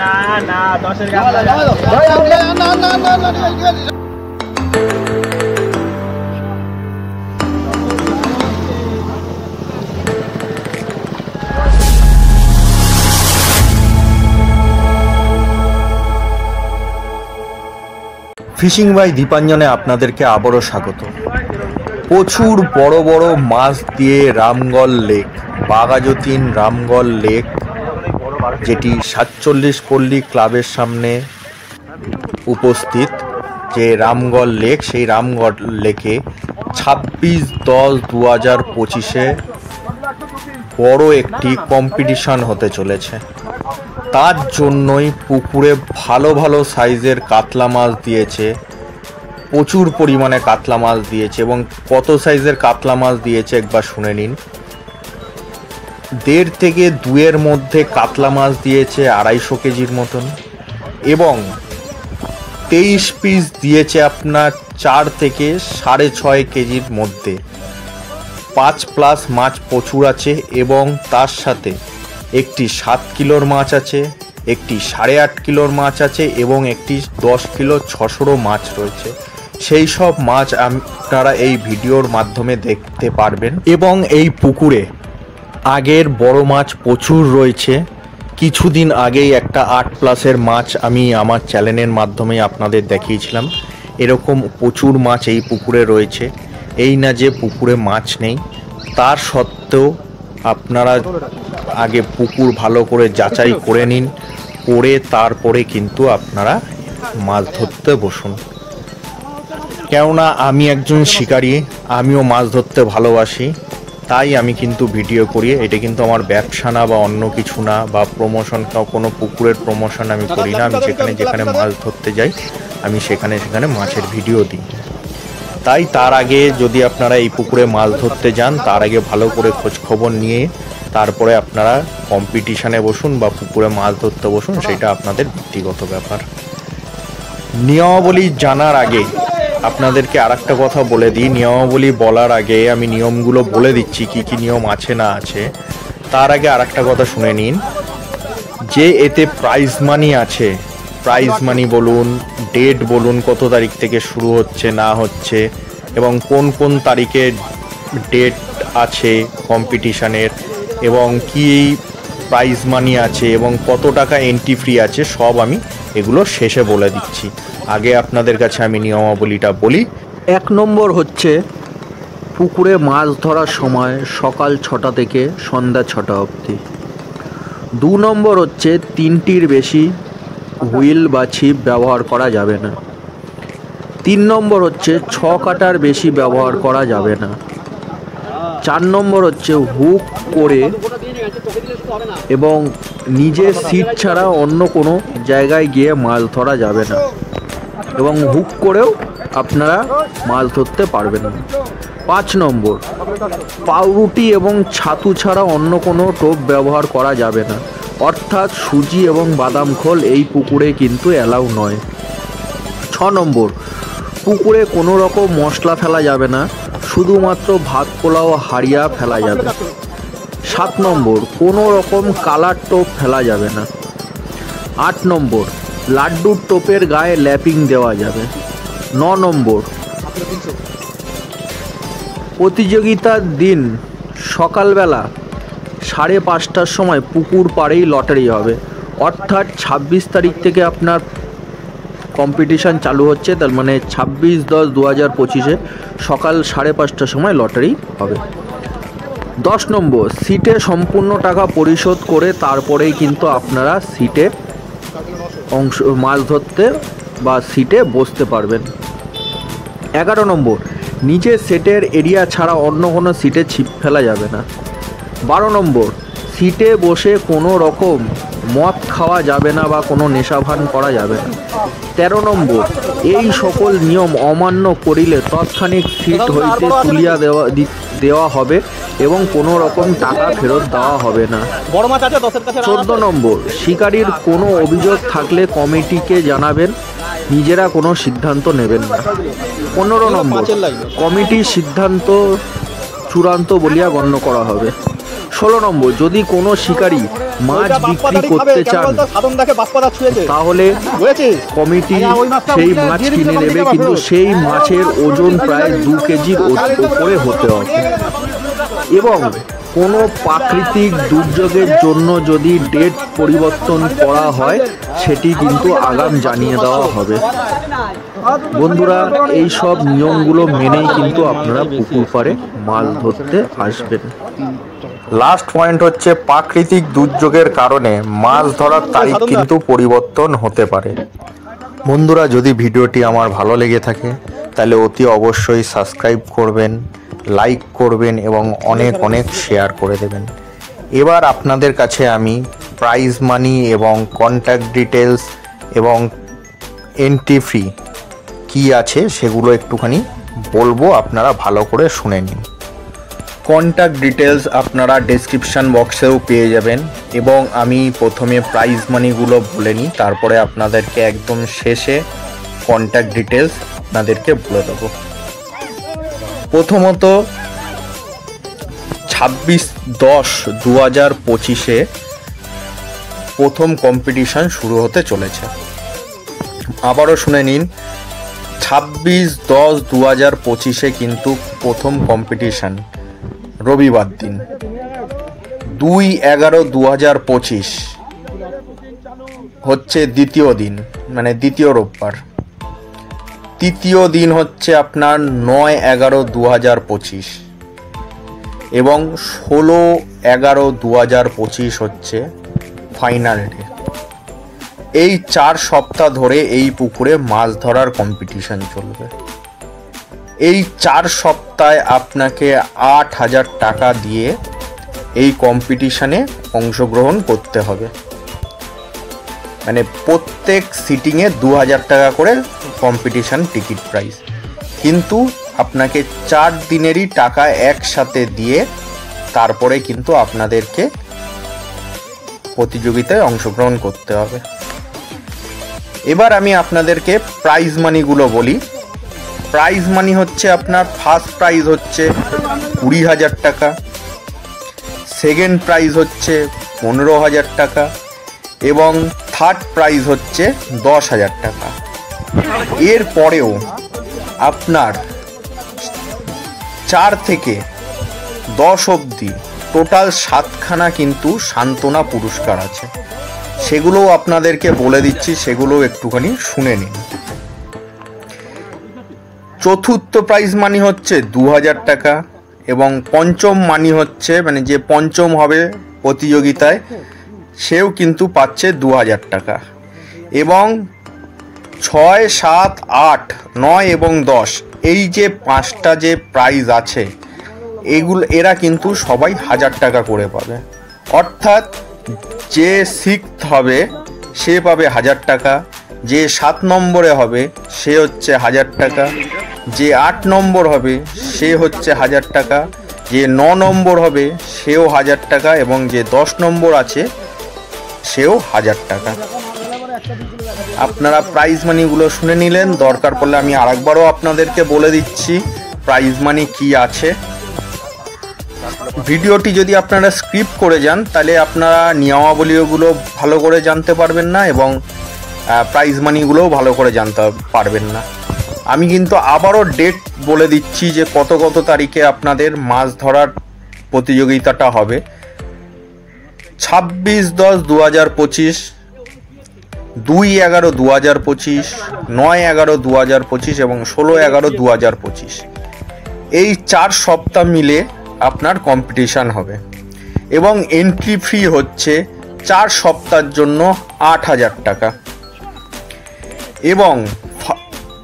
না না 10-এর fishing by দীপাঞ্জনে আপনাদেরকে আবারও স্বাগত। প্রচুর বড় বড় মাছ দিয়ে রামগল লেক, বাঘাযতীন রামগল লেক, যেটি 47 পল্লী ক্লাবের সামনে উপস্থিত যে রামগল লেক, সেই রামগল লেকে 26/10/2025 বড় একটি কম্পিটিশন হতে চলেছে। তার জন্যই পুকুরে ভালো ভালো সাইজের কাতলা মাছ দিয়েছে, প্রচুর পরিমাণে কাতলা মাছ দিয়েছে। এবং কত সাইজের কাতলা মাছ দিয়েছে একবার শুনে নিন। 1.5 থেকে 2-এর মধ্যে কাতলা মাছ দিয়েছে 250 কেজির মতন, এবং 23 পিস দিয়েছে আপনার 4 থেকে 6.5 কেজির মধ্যে। 5+ মাছ প্রচুর আছে, এবং তার সাথে একটি 7 কিলোর মাছ আছে, একটি 8.5 কিলোর মাছ আছে, এবং একটি 10 কিলো 600 মাছ রয়েছে। সেই সব মাছ আপনারা এই ভিডিওর মাধ্যমে দেখতে পারবেন। এবং এই পুকুরে আগের বড় মাছ প্রচুর রয়েছে। কিছুদিন আগেই একটা 8+-এর মাছ আমি আমার চ্যানেলের মাধ্যমে আপনাদের দেখিয়েছিলাম। এরকম প্রচুর মাছ এই পুকুরে রয়েছে। এই না যে পুকুরে মাছ নেই, তার সত্ত্বেও আপনারা আগে পুকুর ভালো করে যাচাই করে নিন, করে তারপরে কিন্তু আপনারা মাছ ধরতে বসুন। কেননা আমি একজন শিকারী, আমিও মাছ ধরতে ভালোবাসি, তাই আমি কিন্তু ভিডিও করি। এটা কিন্তু আমার ব্যবসা না বা অন্য কিছু না, বা প্রমোশন, কোনো পুকুরের প্রমোশন আমি করি না। আমি যেখানে যেখানে মাছ ধরতে যাই আমি সেখানে সেখানে মাছের ভিডিও দিই। তাই তার আগে যদি আপনারা এই পুকুরে মাছ ধরতে যান, তার আগে ভালো করে খোঁজ খবর নিয়ে তারপরে আপনারা কম্পিটিশানে বসুন বা পুকুরে মাছ ধরতে বসুন, সেটা আপনাদের ব্যক্তিগত ব্যাপার। নিয়মাবলী জানার আগে আপনাদেরকে আরেকটা কথা বলে দিই। নিয়মাবলী বলার আগে আমি নিয়মগুলো বলে দিচ্ছি, কি কি নিয়ম আছে না আছে। তার আগে আরেকটা কথা শুনে নিন, যে এতে প্রাইজ মানি আছে, প্রাইজ মানি বলুন, ডেট বলুন, কত তারিখ থেকে শুরু হচ্ছে না হচ্ছে, এবং কোন কোন তারিখে ডেট আছে কম্পিটিশানের, এবং কি প্রাইজ মানি আছে, এবং কত টাকা এন্ট্রি ফ্রি আছে, সব আমি এগুলো শেষে বলে দিচ্ছি। আগে আপনাদের কাছে আমি নিয়মাবলীটা বলি। 1 নম্বর হচ্ছে পুকুরে মাছ ধরার সময় সকাল 6টা থেকে সন্ধ্যা 6টা অবধি। 2 নম্বর হচ্ছে 3টির বেশি হুইল বা ছিপ ব্যবহার করা যাবে না। 3 নম্বর হচ্ছে 6 কাটার বেশি ব্যবহার করা যাবে না। 4 নম্বর হচ্ছে হুক করে এবং নিজের সিট ছাড়া অন্য কোনো জায়গায় গিয়ে মাছ ধরা যাবে না, এবং হুক করেও আপনারা মাছ ধরতে পারবেন না। 5 নম্বর, পাউরুটি এবং ছাতু ছাড়া অন্য কোনো টোপ ব্যবহার করা যাবে না, অর্থাৎ সুজি এবং বাদাম খোল এই পুকুরে কিন্তু অ্যালাউ নয়। 6 নম্বর, পুকুরে কোনো রকম মশলা ফেলা যাবে না, শুধুমাত্র ভাত পোলাও হাড়িয়া ফেলা যাবে। 7 নম্বর, কোনো রকম কালার টোপ ফেলা যাবে না। 8 নম্বর, লাড্ডুর টোপের গায়ে ল্যাপিং দেওয়া যাবে। 9 নম্বর, প্রতিযোগিতার দিন সকালবেলা 5:30টার সময় পুকুর পাড়েই লটারি হবে, অর্থাৎ 26 তারিখ থেকে আপনার কম্পিটিশান চালু হচ্ছে। তার মানে 26/10/2025 সকাল 5:30টার সময় লটারি হবে। 10 নম্বর, সিটে সম্পূর্ণ টাকা পরিশোধ করে তারপরেই কিন্তু আপনারা সিটে মাছ ধরতে বা সিটে বসতে পারবেন। 11 নম্বর, নিজের সেটের এরিয়া ছাড়া অন্য কোনো সিটে ছিপ ফেলা যাবে না। 12 নম্বর, সিটে বসে কোনো রকম মদ খাওয়া যাবে না বা কোনো নেশাভান করা যাবে না। 13 নম্বর, এই সকল নিয়ম অমান্য করিলে তৎক্ষণিক সিট হইতে তুলিয়া দেওয়া হবে এবং কোনো রকম টাকা ফেরত দেওয়া হবে না। 14 নম্বর, শিকারীর কোনো অভিযোগ থাকলে কমিটিকে জানাবেন, নিজেরা কোনো সিদ্ধান্ত নেবেন না। 15 নম্বর, কমিটির সিদ্ধান্ত চূড়ান্ত বলিয়া গণ্য করা হবে। 16 নম্বর, যদি কোনো শিকারী মাছ বিক্রি করতে চান তাহলে কমিটি সেই মাছ কিনে নেবে, কিন্তু সেই মাছের ওজন প্রায় 2 কেজির উপরে হতে হবে। এবং কোনো প্রাকৃতিক দুর্যোগের জন্য যদি ডেট পরিবর্তন করা হয় সেটি কিন্তু আগাম জানিয়ে দেওয়া হবে। বন্ধুরা, এই সব নিয়মগুলো মেনেই কিন্তু আপনারা পুকুর পাড়ে মাছ ধরতে আসবেন। লাস্ট পয়েন্ট হচ্ছে প্রাকৃতিক দুর্যোগের কারণে মাছ ধরার তারিখ কিন্তু পরিবর্তন হতে পারে। বন্ধুরা, যদি ভিডিওটি আমার ভালো লেগে থাকে তাহলে অতি অবশ্যই সাবস্ক্রাইব করবেন, লাইক করবেন এবং অনেক অনেক শেয়ার করে দেবেন। এবার আপনাদের কাছে আমি প্রাইজ মানি এবং কন্ট্যাক্ট ডিটেলস এবং এন্ট্রি ফি কী আছে সেগুলো একটুখানি বলবো, আপনারা ভালো করে শুনে নিন। কন্ট্যাক্ট ডিটেলস আপনারা ডেসক্রিপশান বক্সেও পেয়ে যাবেন এবং আমি প্রথমে প্রাইজ মানিগুলো বলে নিই, তারপরে আপনাদেরকে একদম শেষে কন্ট্যাক্ট ডিটেলস আপনাদেরকে বলে দেবো। প্রথমত 26/10/2025 প্রথম কম্পিটিশন শুরু হতে চলেছে। আবারও শুনে নিন, 26/10/2025 কিন্তু প্রথম কম্পিটিশন, রবিবার দিন। 2/11/2025 হচ্ছে দ্বিতীয় দিন, মানে দ্বিতীয় রোববার। তৃতীয় দিন হচ্ছে আপনার 9/11/2025 এবং 16/11/2025 হচ্ছে ফাইনাল ডে। এই 4 সপ্তাহ ধরে এই পুকুরে মাছ ধরার কম্পিটিশন চলবে। এই 4 সপ্তাহে আপনাকে 8,000 টাকা দিয়ে এই কম্পিটিশনে অংশগ্রহণ করতে হবে। মানে প্রত্যেক সিটিংয়ে 2,000 টাকা করে কম্পিটিশন টিকিট প্রাইস, কিন্তু আপনাকে 4 দিনেরই টাকা একসাথে দিয়ে তারপরে কিন্তু আপনাদেরকে প্রতিযোগিতায় অংশগ্রহণ করতে হবে। এবার আমি আপনাদেরকে প্রাইজ মানিগুলো বলি। প্রাইজ মানি হচ্ছে আপনার ফার্স্ট প্রাইজ হচ্ছে 20,000 টাকা, সেকেন্ড প্রাইজ হচ্ছে 15,000 টাকা এবং থার্ড প্রাইজ হচ্ছে 10,000 টাকা। এর পরেও আপনার 4 থেকে 10 অবধি টোটাল 7খানা কিন্তু সান্ত্বনা পুরস্কার আছে, সেগুলোও আপনাদেরকে বলে দিচ্ছি, সেগুলো একটুখানি শুনে নিন। চতুর্থ প্রাইজ মানি হচ্ছে 2,000 টাকা এবং পঞ্চম মানি হচ্ছে, মানে যে পঞ্চম হবে প্রতিযোগিতায় সেও কিন্তু পাচ্ছে 2,000 টাকা। এবং 6, 7, 8, 9 এবং 10 এই যে 5টা যে প্রাইজ আছে এরা কিন্তু সবাই 1,000 টাকা করে পাবে। অর্থাৎ যে 6th হবে সে পাবে 1,000 টাকা, যে 7 নম্বরে হবে সে হচ্ছে 1,000 টাকা, যে 8 নম্বর হবে সে হচ্ছে 1,000 টাকা, যে 9 নম্বর হবে সেও 1,000 টাকা এবং যে 10 নম্বর আছে সেও 1,000 টাকা। আপনারা প্রাইজ মানিগুলো শুনে নিলেন। দরকার পড়লে আমি আরেকবারও আপনাদেরকে বলে দিচ্ছি প্রাইজ মানি কি আছে। ভিডিওটি যদি আপনারা স্কিপ করে যান তাহলে আপনারা নিয়মাবলীগুলো ভালো করে জানতে পারবেন না এবং প্রাইজ মানিগুলোও ভালো করে জানতে পারবেন না। আমি কিন্তু আবারও ডেট বলে দিচ্ছি যে কত কত তারিখে আপনাদের মাছ ধরার প্রতিযোগিতাটা হবে। 26/10/2025, 2/11/2025, 9/11/2025 এবং 16/11/2025 এই 4 সপ্তাহ মিলে আপনার কম্পিটিশান হবে এবং এন্ট্রি ফি হচ্ছে 4 সপ্তাহের জন্য 8,000 টাকা। এবং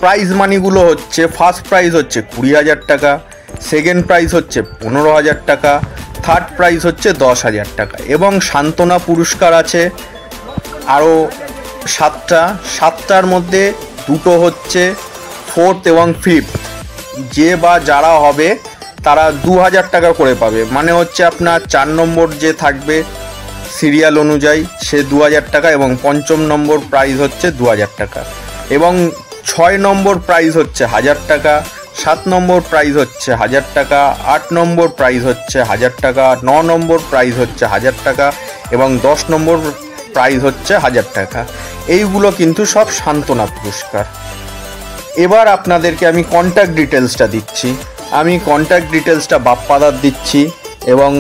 প্রাইজ মানিগুলো হচ্ছে ফার্স্ট প্রাইজ হচ্ছে 20,000 টাকা, সেকেন্ড প্রাইজ হচ্ছে 15,000 টাকা, থার্ড প্রাইজ হচ্ছে 10,000 টাকা এবং সান্ত্বনা পুরস্কার আছে আরও 7টার মধ্যে 2টো হচ্ছে 4th এবং 5th। যে বা যারা হবে তারা 2,000 টাকা করে পাবে, মানে হচ্ছে আপনার 4 নম্বর যে থাকবে সিরিয়াল অনুযায়ী সে 2,000 টাকা এবং 5ম নম্বর প্রাইজ হচ্ছে 2,000 টাকা এবং 6 নম্বর প্রাইজ হচ্ছে 1,000 টাকা, 7 নম্বর প্রাইজ হচ্ছে 1,000 টাকা, 8 নম্বর প্রাইজ হচ্ছে 1,000 টাকা, 9 নম্বর প্রাইজ হচ্ছে 1,000 টাকা এবং 10 নম্বর প্রাইজ হচ্ছে 1000 টাকা। এইগুলো কিন্তু সব সান্ত্বনা পুরস্কার। এবার আপনাদেরকে আমি কন্ট্যাক্ট ডিটেলসটা দিচ্ছি। আমি কন্ট্যাক্ট ডিটেলসটা বাপ্পাদার দিচ্ছি এবং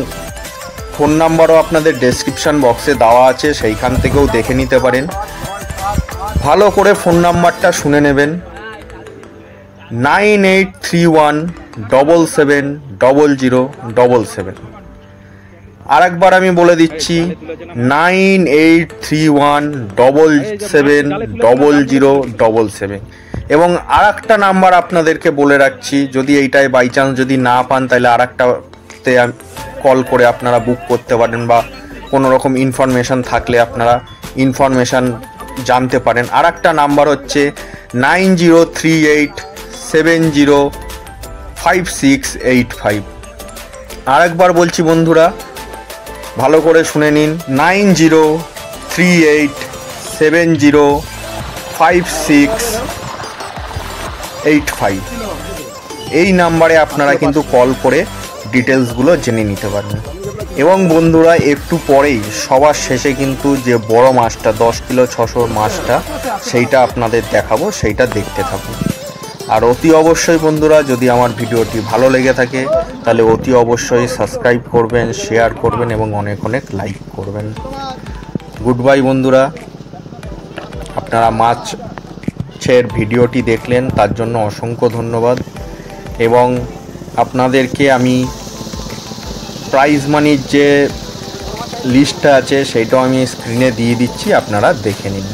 ফোন নাম্বারও আপনাদের ডেসক্রিপশান বক্সে দেওয়া আছে, সেইখান থেকেও দেখে নিতে পারেন। ভালো করে ফোন নাম্বারটা শুনে নেবেন, 9831770077। আর একবার আমি বলে দিচ্ছি 9831770077। এবং আর একটা নাম্বার আপনাদেরকে বলে রাখছি, যদি এইটাই বাই চান্স যদি না পান তাহলে আর একটাতে কল করে আপনারা বুক করতে পারেন, বা কোনো রকম ইনফরমেশান থাকলে আপনারা ইনফরমেশান জানতে পারেন। আর একটা নাম্বার হচ্ছে 9038705685। আর একবার বলছি বন্ধুরা, ভালো করে শুনে নিন, 9038705685। এই নাম্বারে আপনারা কিন্তু কল করে ডিটেলসগুলো জেনে নিতে পারেন। এবং বন্ধুরা, একটু পরেই সবার শেষে কিন্তু যে বড় মাছটা 10 কিলো 600 মাছটা, সেইটা আপনাদের দেখাবো, সেইটা দেখতে থাকুন। আর অতি অবশ্যই বন্ধুরা, যদি আমার ভিডিওটি ভালো লেগে থাকে তাহলে অতি অবশ্যই সাবস্ক্রাইব করবেন, শেয়ার করবেন এবং অনেক অনেক লাইক করবেন। গুড বাই বন্ধুরা। আপনারা মাছের ভিডিওটি দেখলেন তার জন্য অসংখ্য ধন্যবাদ। এবং আপনাদেরকে আমি প্রাইজ মানির যে লিস্টটা আছে সেইটাও আমি স্ক্রিনে দিয়ে দিচ্ছি, আপনারা দেখে নিন।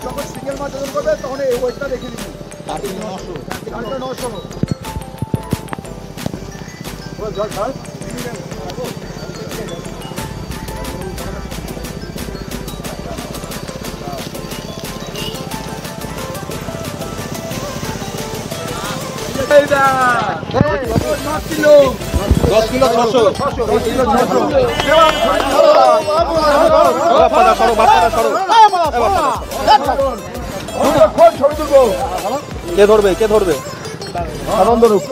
যখন সিঙ্গেল মাছ ওজন করবে তখন এই ওয়েটটা রেখে দিবি, 900 জল খাস। দশ কিলো 600। কে ধরবে কে ধরবে? আনন্দরূপ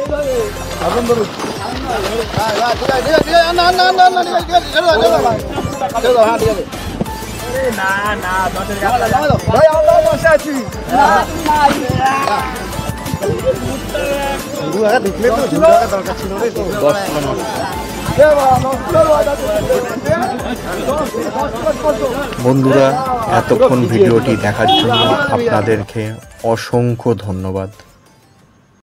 বন্ধুরা, এতক্ষণ ভিডিওটি দেখার জন্য আপনাদেরকে অসংখ্য ধন্যবাদ।